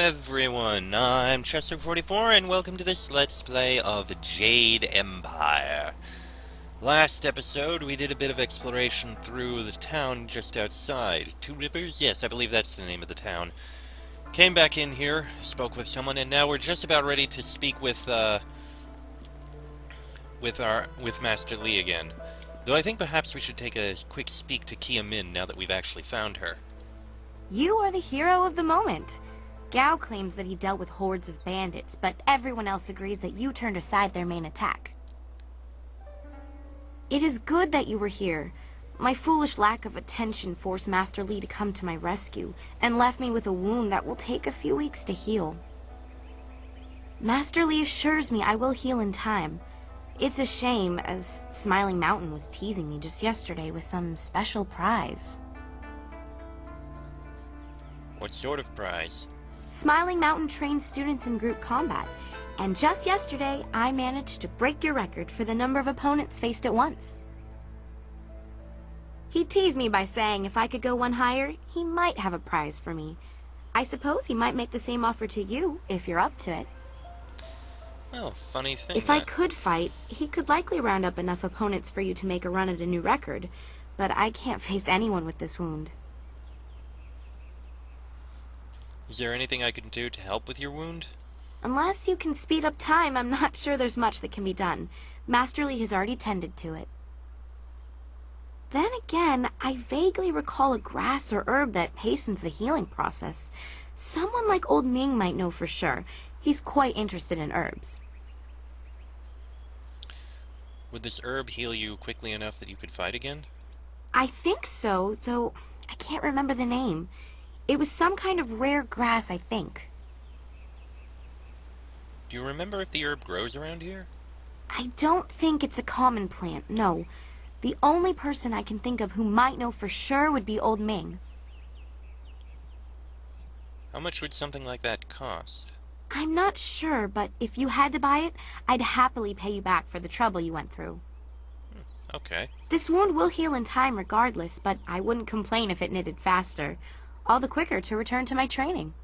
everyone, I'm Chester44 and welcome to this Let's Play of Jade Empire. Last episode we did a bit of exploration through the town just outside. Two Rivers? Yes, I believe that's the name of the town. Came back in here, spoke with someone, and now we're just about ready to speak with Master Lee again. Though I think perhaps we should take a quick speak to Kia Min now that we've actually found her. You are the hero of the moment. Gao claims that he dealt with hordes of bandits, but everyone else agrees that you turned aside their main attack. It is good that you were here. My foolish lack of attention forced Master Lee to come to my rescue, and left me with a wound that will take a few weeks to heal. Master Lee assures me I will heal in time. It's a shame, as Smiling Mountain was teasing me just yesterday with some special prize. What sort of prize? Smiling Mountain trains students in group combat, and just yesterday I managed to break your record for the number of opponents faced at once. He teased me by saying if I could go one higher, he might have a prize for me. I suppose he might make the same offer to you, if you're up to it. Well, funny thing. If I could fight, he could likely round up enough opponents for you to make a run at a new record, but I can't face anyone with this wound. Is there anything I can do to help with your wound? Unless you can speed up time, I'm not sure there's much that can be done. Master Lee has already tended to it. Then again, I vaguely recall a grass or herb that hastens the healing process. Someone like Old Ming might know for sure. He's quite interested in herbs. Would this herb heal you quickly enough that you could fight again? I think so, though I can't remember the name. It was some kind of rare grass, I think. Do you remember if the herb grows around here? I don't think it's a common plant, no. The only person I can think of who might know for sure would be Old Ming. How much would something like that cost? I'm not sure, but if you had to buy it, I'd happily pay you back for the trouble you went through. Okay. This wound will heal in time regardless, but I wouldn't complain if it knitted faster. All the quicker to return to my training.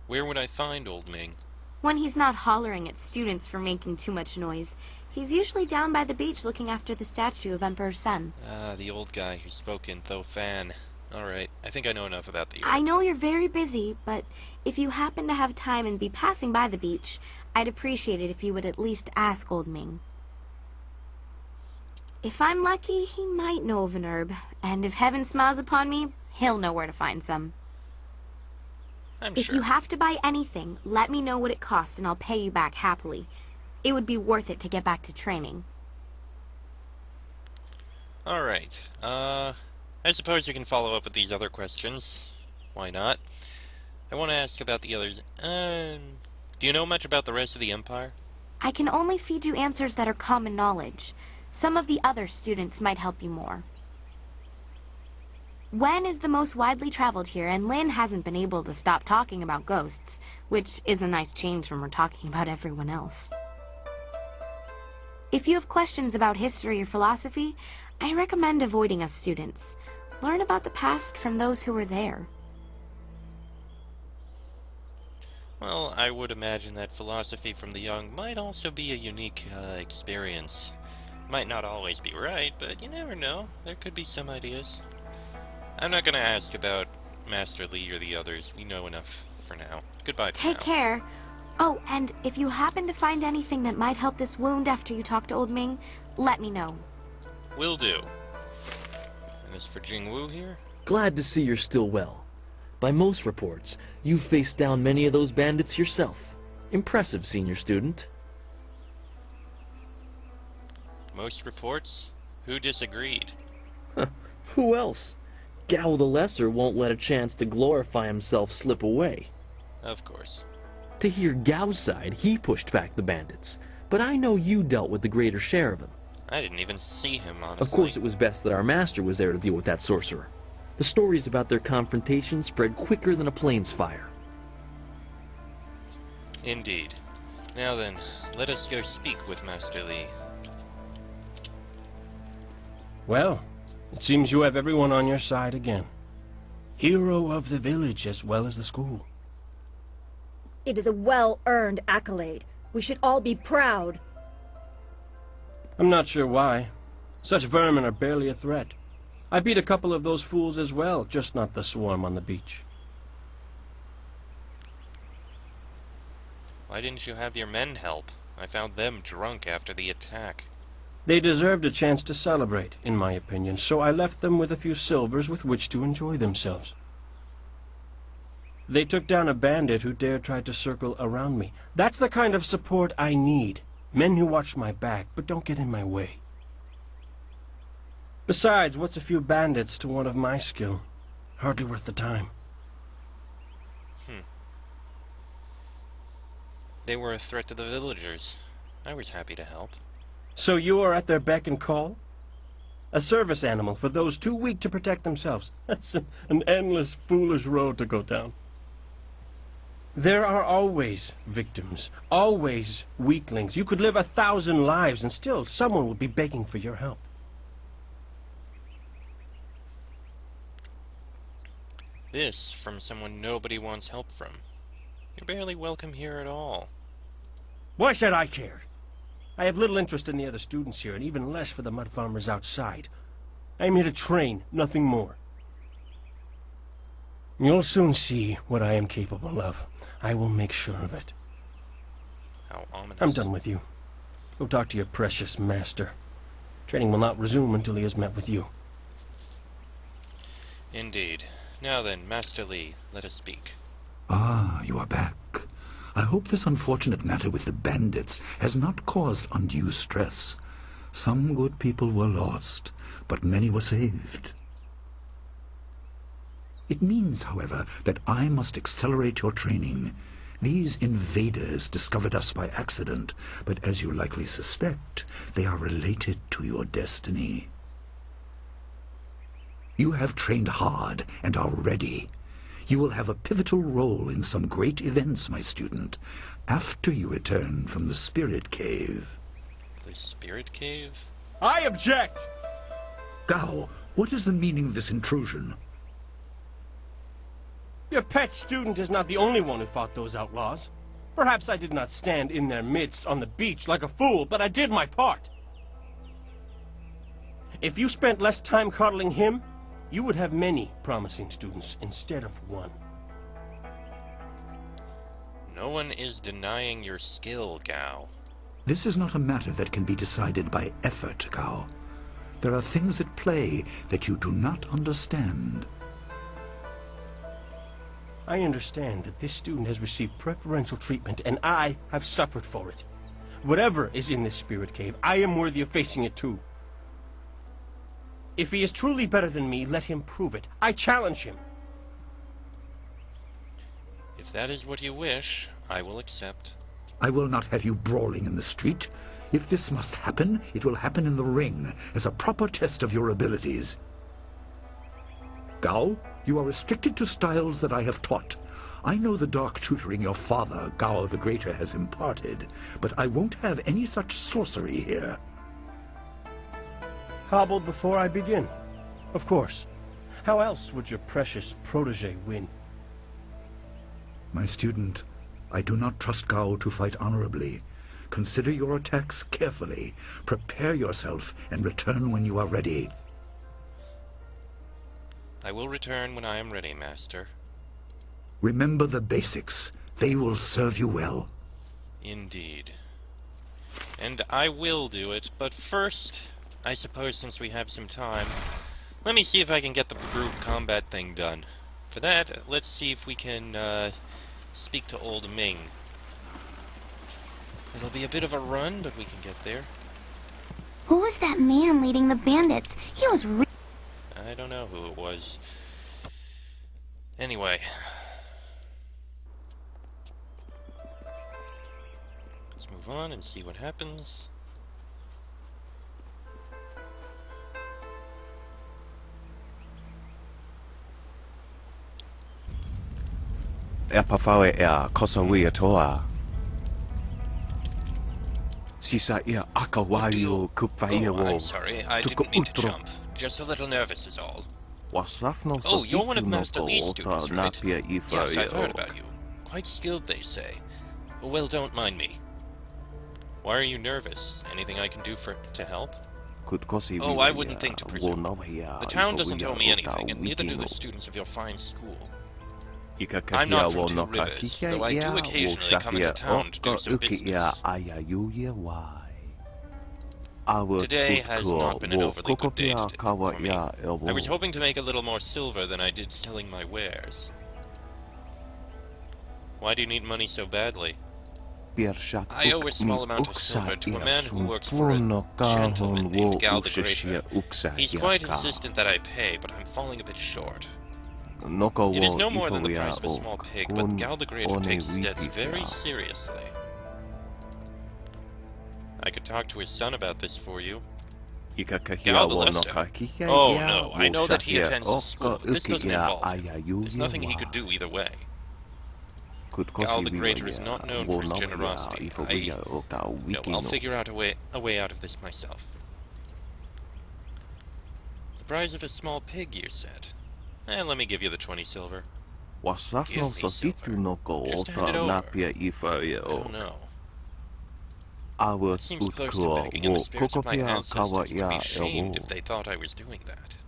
Where would I find Old Ming? When he's not hollering at students for making too much noise, he's usually down by the beach looking after the statue of Emperor Sun. Ah, the old guy who spoke in Tho Fan. Alright, I think I know enough about the herb. I know you're very busy, but if you happen to have time and be passing by the beach, I'd appreciate it if you would at least ask Old Ming. If I'm lucky, he might know of an herb, and if heaven smiles upon me, he'll know where to find some. If you have to buy anything, let me know what it costs and I'll pay you back happily. It would be worth it to get back to training. Alright, I suppose you can follow up with these other questions. Why not? I want to ask about the others. Do you know much about the rest of the Empire? I can only feed you answers that are common knowledge. Some of the other students might help you more. Wen is the most widely traveled here, and Lin hasn't been able to stop talking about ghosts, which is a nice change from we're talking about everyone else. If you have questions about history or philosophy, I recommend avoiding us students. Learn about the past from those who were there. Well, I would imagine that philosophy from the young might also be a unique experience. Might not always be right, but you never know. There could be some ideas. I'm not going to ask about Master Lee or the others. We know enough for now. Goodbye for now. Take care. Oh, and if you happen to find anything that might help this wound after you talk to Old Ming, let me know. Will do. And as for Jingwu here? Glad to see you're still well. By most reports, you've faced down many of those bandits yourself. Impressive, senior student. Most reports? Who disagreed? Who else? Gao the Lesser won't let a chance to glorify himself slip away. Of course. To hear Gao's side, he pushed back the bandits, but I know you dealt with the greater share of them. I didn't even see him, honestly. Of course it was best that our master was there to deal with that sorcerer. The stories about their confrontation spread quicker than a plane's fire. Indeed. Now then, let us go speak with Master Lee. Well, it seems you have everyone on your side again. Hero of the village as well as the school. It is a well-earned accolade. We should all be proud. I'm not sure why. Such vermin are barely a threat. I beat a couple of those fools as well, just not the swarm on the beach. Why didn't you have your men help? I found them drunk after the attack. They deserved a chance to celebrate, in my opinion, so I left them with a few silvers with which to enjoy themselves. They took down a bandit who dared try to circle around me. That's the kind of support I need. Men who watch my back, but don't get in my way. Besides, what's a few bandits to one of my skill? Hardly worth the time. They were a threat to the villagers. I was happy to help. So you are at their beck and call? A service animal for those too weak to protect themselves. That's an endless, foolish road to go down. There are always victims, always weaklings. You could live 1,000 lives and still someone would be begging for your help. This from someone nobody wants help from. You're barely welcome here at all. Why should I care? I have little interest in the other students here, and even less for the mud farmers outside. I am here to train, nothing more. You'll soon see what I am capable of. I will make sure of it. How ominous. I'm done with you. Go talk to your precious master. Training will not resume until he has met with you. Indeed. Now then, Master Lee, let us speak. Ah, you are back. I hope this unfortunate matter with the bandits has not caused undue stress. Some good people were lost, but many were saved. It means, however, that I must accelerate your training. These invaders discovered us by accident, but as you likely suspect, they are related to your destiny. You have trained hard and are ready. You will have a pivotal role in some great events, my student, after you return from the Spirit Cave. The Spirit Cave? I object! Gao, what is the meaning of this intrusion? Your pet student is not the only one who fought those outlaws. Perhaps I did not stand in their midst on the beach like a fool, but I did my part. If you spent less time coddling him, you would have many promising students instead of one. No one is denying your skill, Gao. This is not a matter that can be decided by effort, Gao. There are things at play that you do not understand. I understand that this student has received preferential treatment, and I have suffered for it. Whatever is in this spirit cave, I am worthy of facing it too. If he is truly better than me, let him prove it. I challenge him. If that is what you wish, I will accept. I will not have you brawling in the street. If this must happen, it will happen in the ring, as a proper test of your abilities. Gao, you are restricted to styles that I have taught. I know the dark tutoring your father, Gao the Greater, has imparted, but I won't have any such sorcery here. Hobbled before I begin. Of course. How else would your precious protege win? My student, I do not trust Gao to fight honorably. Consider your attacks carefully. Prepare yourself and return when you are ready. I will return when I am ready, Master. Remember the basics. They will serve you well. Indeed. And I will do it, but first, I suppose since we have some time, let me see if I can get the group combat thing done. For that, let's see if we can, speak to Old Ming. It'll be a bit of a run, but we can get there. Who was that man leading the bandits? He was I don't know who it was. Anyway. Let's move on and see what happens. Pafawe kosawi toa. Sisa ia akawayo kupaiya Oh, wo. I'm sorry. I didn't mean to jump. Just a little nervous is all. Oh, you're one of Master Lee's students, right? Yes, I've heard about you. Quite skilled, they say. Well, don't mind me. Why are you nervous? Anything I can do to help? Oh, I wouldn't think to presume. The town doesn't owe me anything, and neither do the students of your fine school. I'm not from Two Rivers, though I do occasionally come into town to do some business. Today has not been an overly good day for me. I was hoping to make a little more silver than I did selling my wares. Why do you need money so badly? I owe a small amount of silver to a man who works for a gentleman named Gal the Greater. He's quite insistent that I pay, but I'm falling a bit short. It is no more than the price of a small pig, but Gal the Greater takes his debts very seriously. I could talk to his son about this for you. Gal the Lesser. Oh no, I know that he attends the school, but this doesn't involve him. There's nothing he could do either way. Gal the Greater is not known for his generosity. No, I'll figure out a way out of this myself. The price of a small pig, you said? Let me give you the 20 silver. Give me silver. Just hand it over. I don't know. It seems close to begging, and the spirits of my ancestors would be shamed if they thought I was doing that.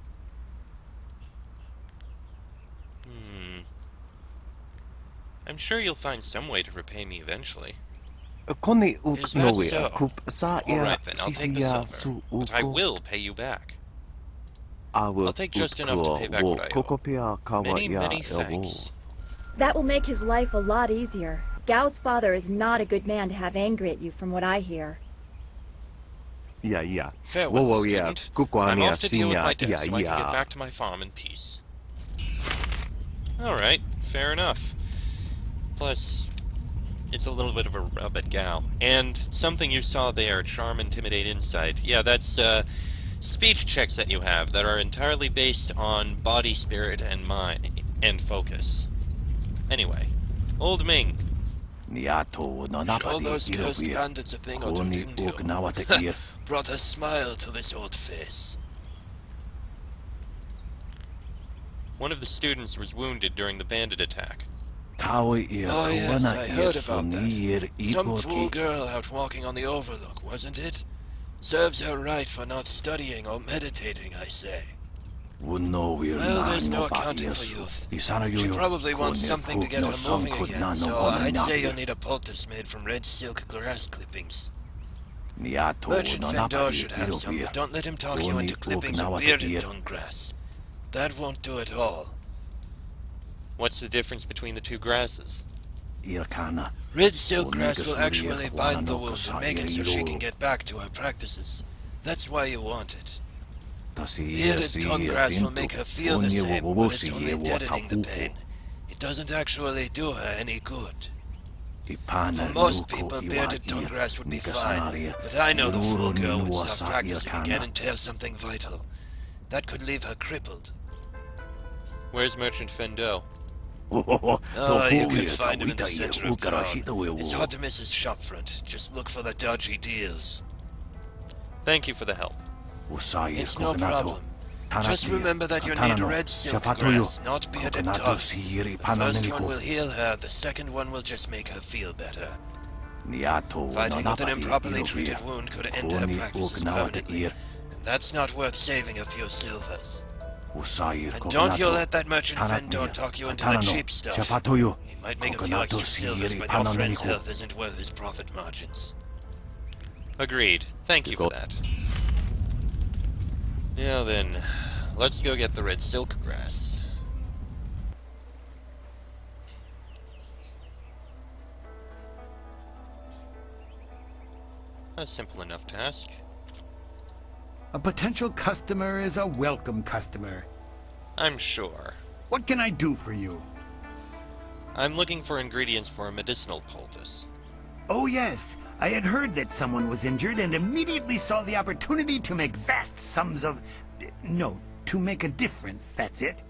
I'm sure you'll find some way to repay me eventually. Is that so? Alright then, I'll take the silver, but I will pay you back. I'll take just enough to pay back what I owe. Many, many thanks. That will make his life a lot easier. Gao's father is not a good man to have angry at you, from what I hear. Farewell, student. I'm off to deal with my debts so I can get back to my farm in peace. Alright, fair enough. Plus, it's a little bit of a rub at Gal. And something you saw there, charm, intimidate, insight. Yeah, that's speech checks that you have that are entirely based on body, spirit, and mind, and focus. Anyway, Old Ming. Show those cursed bandits a thing or two, didn't you? Brought a smile to this old face. One of the students was wounded during the bandit attack. Oh yes, I heard about that. Some fool girl out walking on the overlook, wasn't it? Serves her right for not studying or meditating, I say. Well, there's no accounting for youth. She probably wants something to get her moving again, so I'd say you'll need a poultice made from red silk grass clippings. Merchant Fendor should have some, but don't let him talk you into clippings of bearded tongue grass. That won't do at all. What's the difference between the two grasses? Red silk grass will actually bind the wound and make it so she can get back to her practices. That's why you want it. Bearded tongue grass will make her feel the same, but it's only deadening the pain. It doesn't actually do her any good. For most people, bearded tongue grass would be fine, but I know the fool girl would stop practicing again and tear something vital. That could leave her crippled. Where's Merchant Fendot? Oh, you can find him in the center of town. It's hard to miss his shopfront. Just look for the dodgy deals. Thank you for the help. It's no problem. Just remember that you need red silk grass, not bearded tongue. The first one will heal her, the second one will just make her feel better. Fighting with an improperly treated wound could end her practices permanently, and that's not worth saving a few silvers. And don't you let that merchant Fendor talk you into the cheap stuff. He might make a few extra silvers, but your friend's health isn't worth his profit margins. Agreed. Thank you for that. Now then, let's go get the red silk grass. A simple enough task. A potential customer is a welcome customer. I'm sure. What can I do for you? I'm looking for ingredients for a medicinal poultice. Oh yes, I had heard that someone was injured and immediately saw the opportunity to make vast sums of... No, to make a difference, that's it.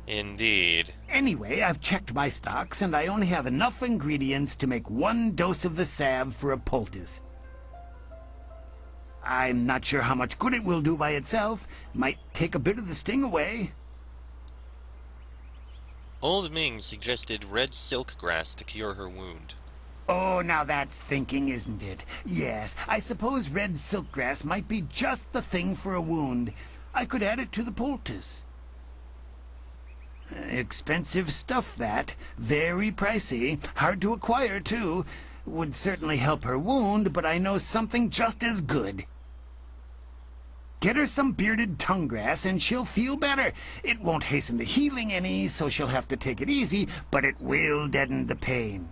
Indeed. Anyway, I've checked my stocks and I only have enough ingredients to make 1 dose of the salve for a poultice. I'm not sure how much good it will do by itself. Might take a bit of the sting away. Old Ming suggested red silk grass to cure her wound. Oh, now that's thinking, isn't it? Yes, I suppose red silkgrass might be just the thing for a wound. I could add it to the poultice. Expensive stuff, that. Very pricey. Hard to acquire, too. Would certainly help her wound, but I know something just as good. Get her some bearded tongue grass and she'll feel better. It won't hasten the healing any, so she'll have to take it easy, but it will deaden the pain.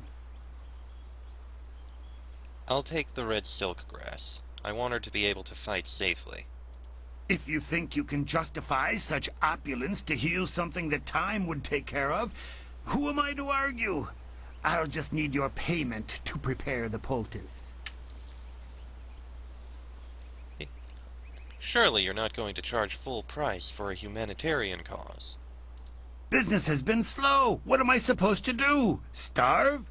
I'll take the red silk grass. I want her to be able to fight safely. If you think you can justify such opulence to heal something that time would take care of, who am I to argue? I'll just need your payment to prepare the poultice. Surely you're not going to charge full price for a humanitarian cause. Business has been slow. What am I supposed to do? Starve?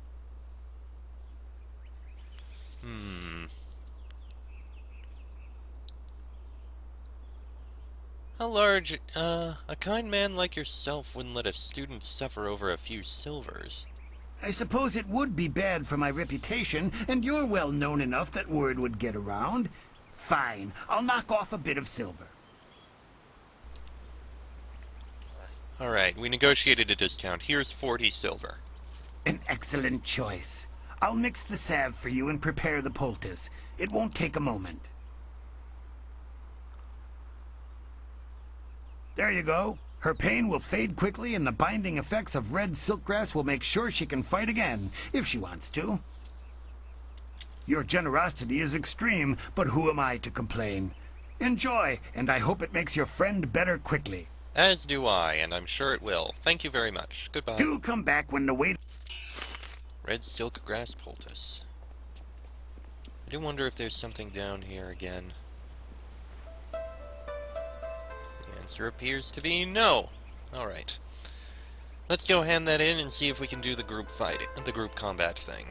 A kind man like yourself wouldn't let a student suffer over a few silvers. I suppose it would be bad for my reputation, and you're well known enough that word would get around. Fine, I'll knock off a bit of silver. Alright, we negotiated a discount. Here's 40 silver. An excellent choice. I'll mix the salve for you and prepare the poultice. It won't take a moment. There you go. Her pain will fade quickly, and the binding effects of red silkgrass will make sure she can fight again, if she wants to. Your generosity is extreme, but who am I to complain? Enjoy, and I hope it makes your friend better quickly. As do I, and I'm sure it will. Thank you very much. Goodbye. Do come back when the wait... Red silk grass poultice. I do wonder if there's something down here again. The answer appears to be no. Alright. Let's go hand that in and see if we can do the group combat thing.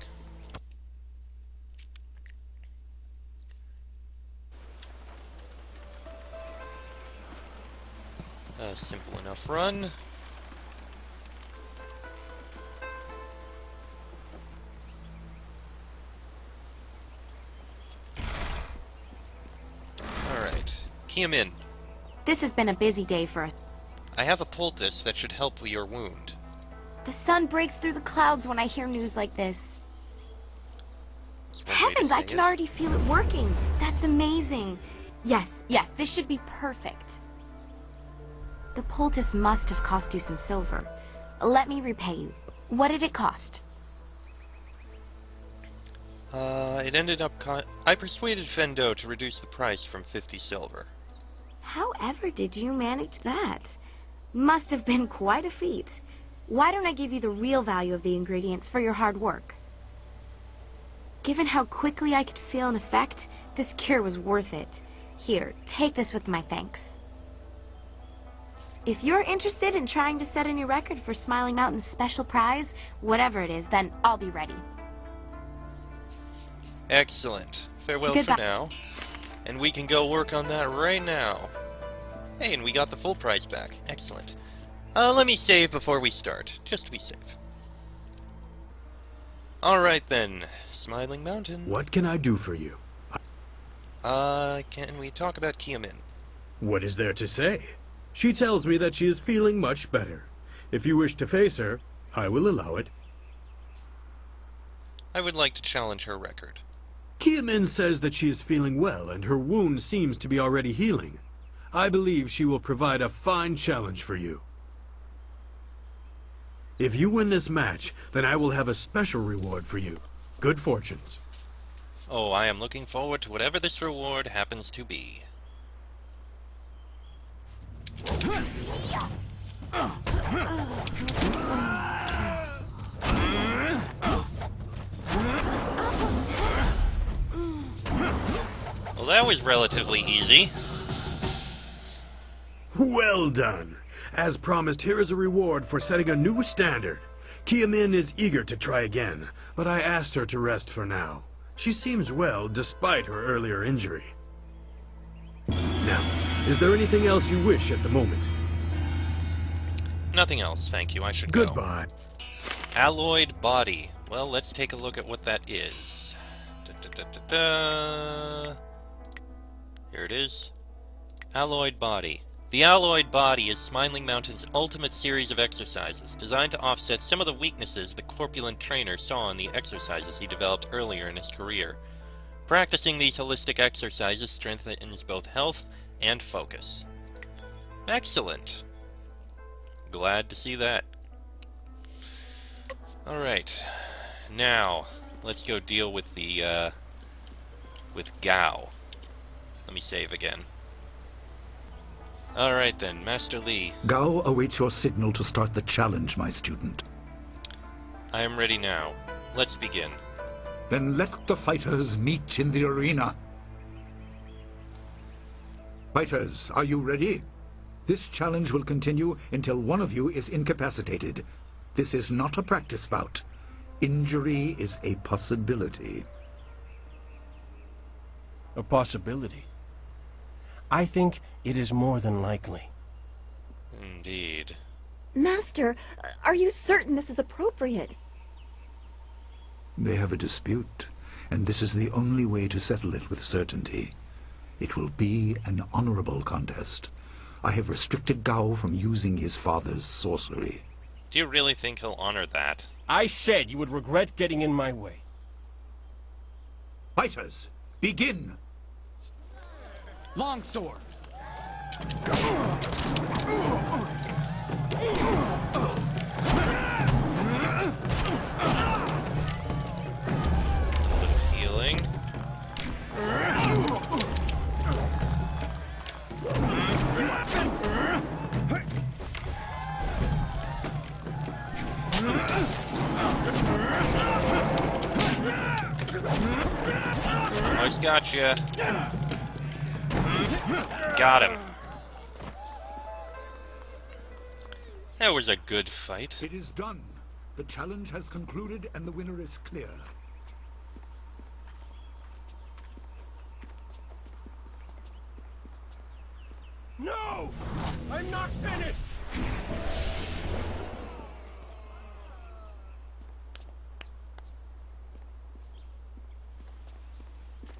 A simple enough run. Alright. Key him in. This has been a busy day for us. I have a poultice that should help your wound. The sun breaks through the clouds when I hear news like this. That's one way to Heavens, I say can it. already feel it working. That's amazing. Yes, this should be perfect. The poultice must have cost you some silver. Let me repay you. What did it cost? It ended up I persuaded Fendo to reduce the price from 50 silver. However did you manage that? Must have been quite a feat. Why don't I give you the real value of the ingredients for your hard work? Given how quickly I could feel an effect, this cure was worth it. Here, take this with my thanks. If you're interested in trying to set a new record for Smiling Mountain's special prize, whatever it is, then I'll be ready. Excellent. Farewell Goodbye. for now. And we can go work on that right now. Hey, and we got the full price back. Excellent. Let me save before we start, just to be safe. Alright then, Smiling Mountain. What can I do for you? Can we talk about Kiamin? What is there to say? She tells me that she is feeling much better. If you wish to face her, I will allow it. I would like to challenge her record. Kiamin says that she is feeling well and her wound seems to be already healing. I believe she will provide a fine challenge for you. If you win this match, then I will have a special reward for you. Good fortunes. Oh, I am looking forward to whatever this reward happens to be. Well, that was relatively easy. Well done. As promised, here is a reward for setting a new standard. Kiamin is eager to try again, but I asked her to rest for now. She seems well despite her earlier injury. Now, is there anything else you wish at the moment? Nothing else, thank you. I should go. Goodbye. Alloyed body. Well, let's take a look at what that is. Here it is. Alloyed body. The alloyed body is Smiling Mountain's ultimate series of exercises, designed to offset some of the weaknesses the corpulent trainer saw in the exercises he developed earlier in his career. Practicing these holistic exercises strengthens both health and focus. Excellent. Glad to see that. Alright. Now, let's go deal with the, with Gao. Let me save again. Alright then, Master Li. Gao awaits your signal to start the challenge, my student. I am ready now. Let's begin. Then let the fighters meet in the arena. Fighters, are you ready? This challenge will continue until one of you is incapacitated. This is not a practice bout. Injury is a possibility. A possibility? I think it is more than likely. Indeed. Master, are you certain this is appropriate? They have a dispute, and this is the only way to settle it with certainty. It will be an honorable contest. I have restricted Gao from using his father's sorcery. Do you really think he'll honor that? I said you would regret getting in my way. Fighters, begin! Longsword. Bit of healing. Almost gotcha. Got him. That was a good fight. It is done. The challenge has concluded and the winner is clear. No! I'm not finished!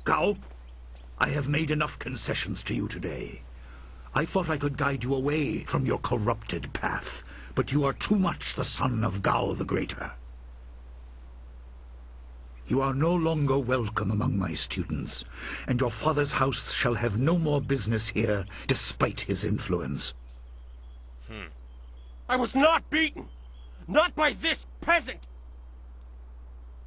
Gao, I have made enough concessions to you today. I thought I could guide you away from your corrupted path, but you are too much the son of Gao the Greater. You are no longer welcome among my students, and your father's house shall have no more business here, despite his influence. I was not beaten! Not by this peasant!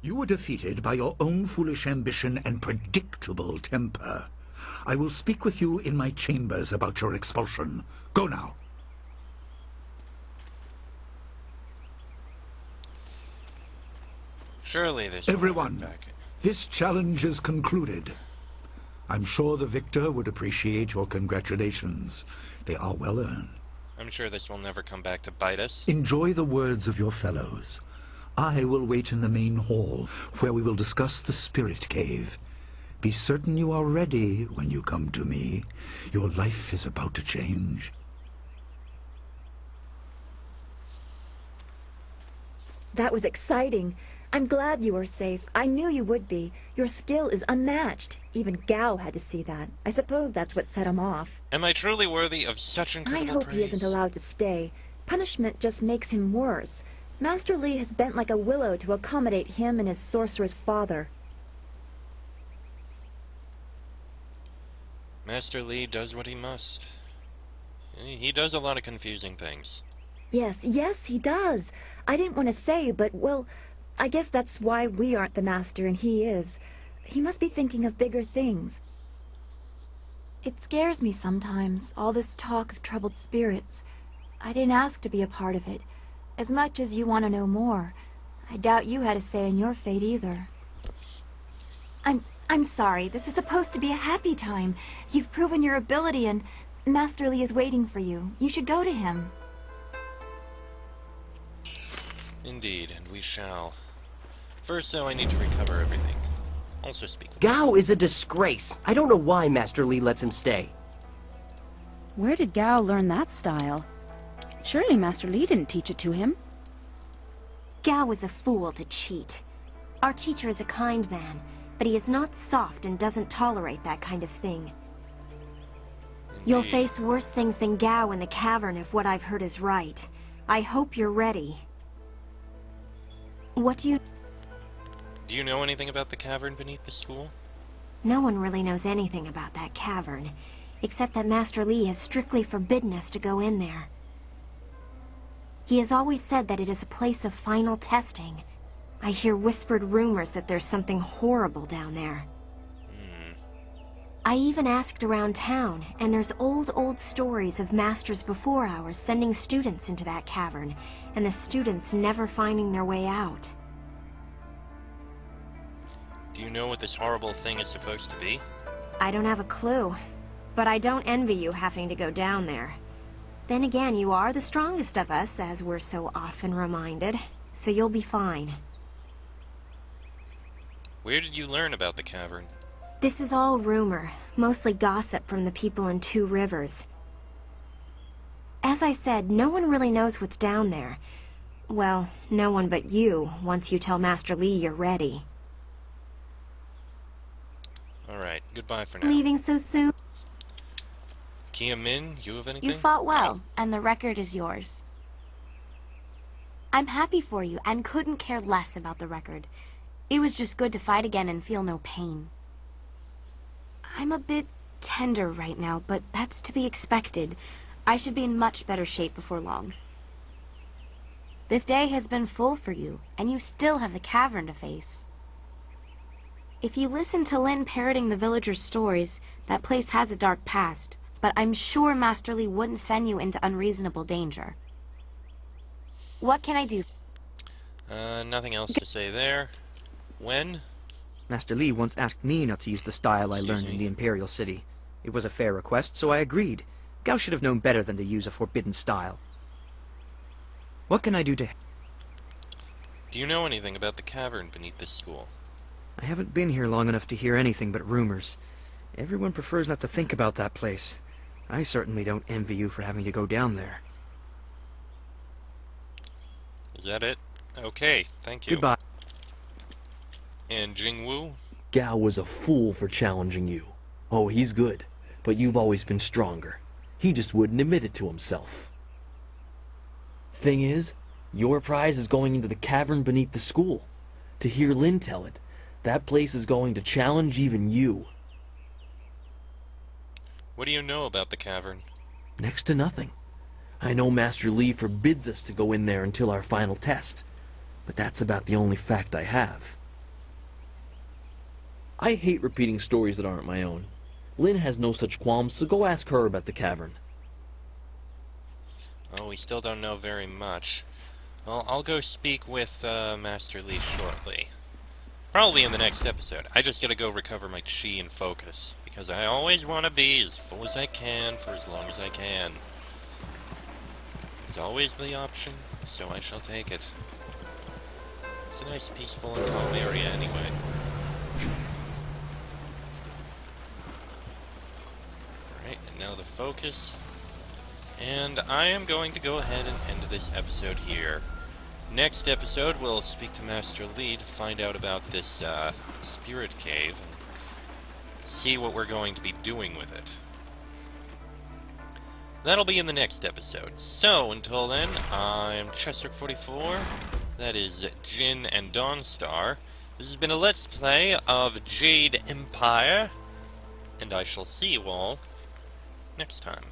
You were defeated by your own foolish ambition and predictable temper. I will speak with you in my chambers about your expulsion. Go now. Surely this will Everyone, come back. this challenge is concluded. I'm sure the victor would appreciate your congratulations. They are well earned. I'm sure this will never come back to bite us. Enjoy the words of your fellows. I will wait in the main hall, where we will discuss the spirit cave. Be certain you are ready when you come to me. Your life is about to change. That was exciting. I'm glad you were safe. I knew you would be. Your skill is unmatched. Even Gao had to see that. I suppose that's what set him off. Am I truly worthy of such I incredible hope praise? he isn't allowed to stay. Punishment just makes him worse. Master Li has bent like a willow to accommodate him and his sorcerer's father. Master Li does what he must. He does a lot of confusing things. Yes, he does. I didn't want to say, but, well, I guess that's why we aren't the master and he is. He must be thinking of bigger things. It scares me sometimes, all this talk of troubled spirits. I didn't ask to be a part of it. As much as you want to know more, I doubt you had a say in your fate either. I'm sorry. This is supposed to be a happy time. You've proven your ability and Master Li is waiting for you. You should go to him. Indeed, and we shall. First, though, I need to recover everything. Also speak with Gao is a disgrace. I don't know why Master Li lets him stay. Where did Gao learn that style? Surely Master Li didn't teach it to him. Gao was a fool to cheat. Our teacher is a kind man, but he is not soft and doesn't tolerate that kind of thing. You'll face worse things than Gao in the cavern if what I've heard is right. I hope you're ready. What do you... Do you know anything about the cavern beneath the school? No one really knows anything about that cavern, except that Master Li has strictly forbidden us to go in there. He has always said that it is a place of final testing. I hear whispered rumors that there's something horrible down there. I even asked around town, and there's old stories of masters before ours sending students into that cavern, and the students never finding their way out. Do you know what this horrible thing is supposed to be? I don't have a clue, but I don't envy you having to go down there. Then again, you are the strongest of us, as we're so often reminded, so you'll be fine. Where did you learn about the cavern? This is all rumor, mostly gossip from the people in Two Rivers. As I said, no one really knows what's down there. Well, no one but you, once you tell Master Li you're ready. Alright, goodbye for now. Leaving so soon? Kia Min, you have anything? You fought well, and the record is yours. I'm happy for you, and couldn't care less about the record. It was just good to fight again and feel no pain. I'm a bit tender right now, but that's to be expected. I should be in much better shape before long. This day has been full for you, and you still have the cavern to face. If you listen to Lin parroting the villagers' stories, that place has a dark past, but I'm sure Master Li wouldn't send you into unreasonable danger. What can I do? Nothing else to say there. When? Master Li once asked me not to use the style I Excuse learned me? in the Imperial City. It was a fair request, so I agreed. Gao should have known better than to use a forbidden style. What can I do to... Do you know anything about the cavern beneath this school? I haven't been here long enough to hear anything but rumors. Everyone prefers not to think about that place. I certainly don't envy you for having to go down there. Is that it? Okay, thank you. Goodbye. And Jingwu? Gao was a fool for challenging you. Oh, he's good, but you've always been stronger. He just wouldn't admit it to himself. Thing is, your prize is going into the cavern beneath the school. To hear Lin tell it, that place is going to challenge even you. What do you know about the cavern? Next to nothing. I know Master Li forbids us to go in there until our final test, but that's about the only fact I have. I hate repeating stories that aren't my own. Lin has no such qualms, so go ask her about the cavern. Oh, we still don't know very much. Well, I'll go speak with Master Li shortly. Probably in the next episode. I just gotta go recover my chi and focus, because I always want to be as full as I can for as long as I can. It's always the option, so I shall take it. It's a nice, peaceful, and calm area anyway. Alright, and now the focus. And I am going to go ahead and end this episode here. Next episode, we'll speak to Master Li to find out about this spirit cave and see what we're going to be doing with it. That'll be in the next episode. So, until then, I'm Chester44. That is Jin and Dawnstar. This has been a Let's Play of Jade Empire. And I shall see you all next time.